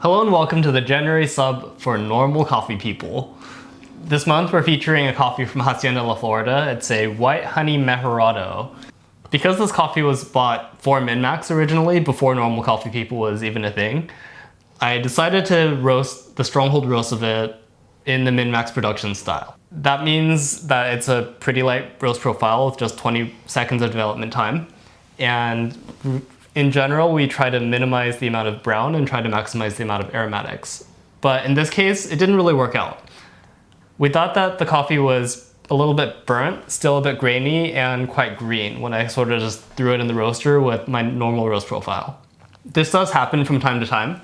Hello and welcome to the January sub for Normal Coffee People. This month we're featuring a coffee from Hacienda La Florida. It's a white honey mejorado. Because this coffee was bought for min-max originally, before Normal Coffee People was even a thing, I decided to roast the stronghold roast of it in the min-max production style. That means that it's a pretty light roast profile with just 20 seconds of development time. And in general, we try to minimize the amount of brown and try to maximize the amount of aromatics. But in this case, it didn't really work out. We thought that the coffee was a little bit burnt, still a bit grainy, and quite green when I sort of just threw it in the roaster with my normal roast profile. This does happen from time to time.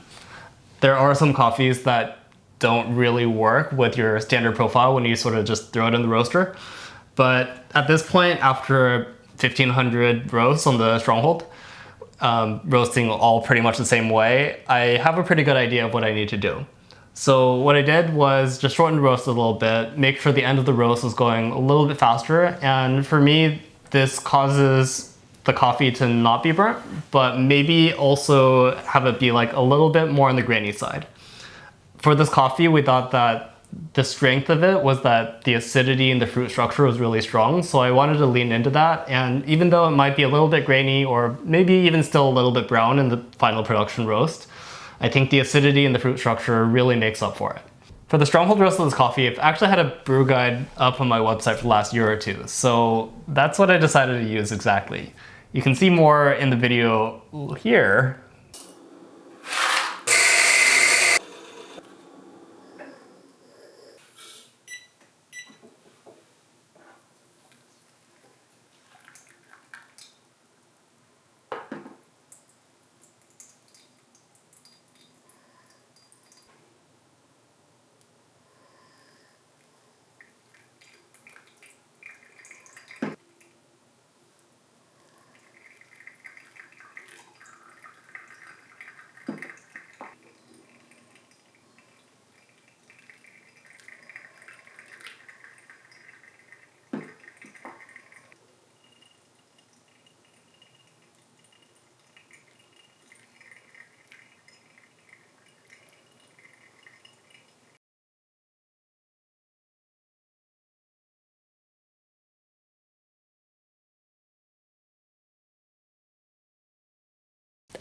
There are some coffees that don't really work with your standard profile when you sort of just throw it in the roaster. But at this point, after 1500 roasts on the stronghold, roasting all pretty much the same way, I have a pretty good idea of what I need to do. So what I did was just shorten the roast a little bit, make sure the end of the roast was going a little bit faster, and for me, this causes the coffee to not be burnt, but maybe also have it be like a little bit more on the grainy side. For this coffee, we thought that the strength of it was that the acidity and the fruit structure was really strong, so I wanted to lean into that, and even though it might be a little bit grainy or maybe even still a little bit brown in the final production roast, I think the acidity and the fruit structure really makes up for it. For the stronghold roast of this coffee, I've actually had a brew guide up on my website for the last year or two, so that's what I decided to use exactly. You can see more in the video here.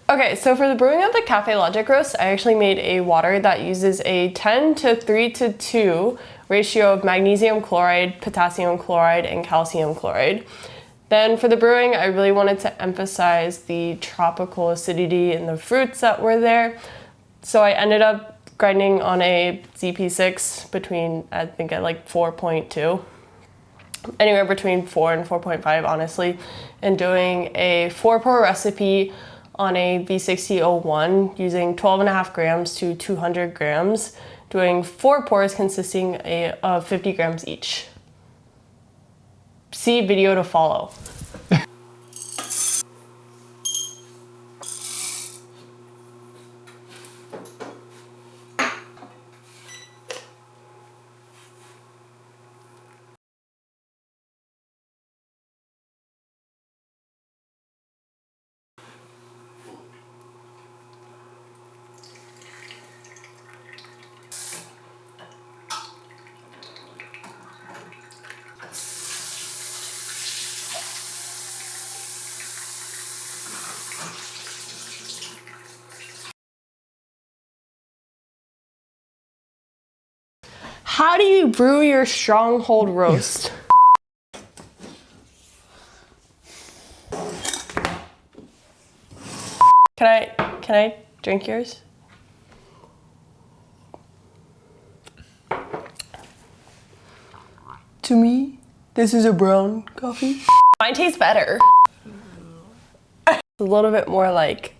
Okay, so for the brewing of the Cafe Logic roast, I actually made a water that uses a 10 to 3 to 2 ratio of magnesium chloride, potassium chloride, and calcium chloride. Then for the brewing, I really wanted to emphasize the tropical acidity in the fruits that were there. So I ended up grinding on a ZP6 between, I think at like 4.2. Anywhere between 4 and 4.5, honestly, and doing a 4-pour recipe on a V6001 using 12.5 grams to 200 grams, doing 4 pours consisting of 50 grams each. See video to follow. How do you brew your stronghold roast? Can I drink yours? To me, this is a brown coffee. Mine tastes better. It's a little bit more like...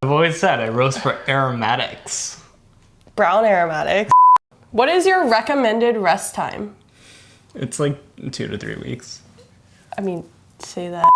I've always said I roast for aromatics. Brown aromatics. What is your recommended rest time? It's like 2 to 3 weeks. I mean, say that.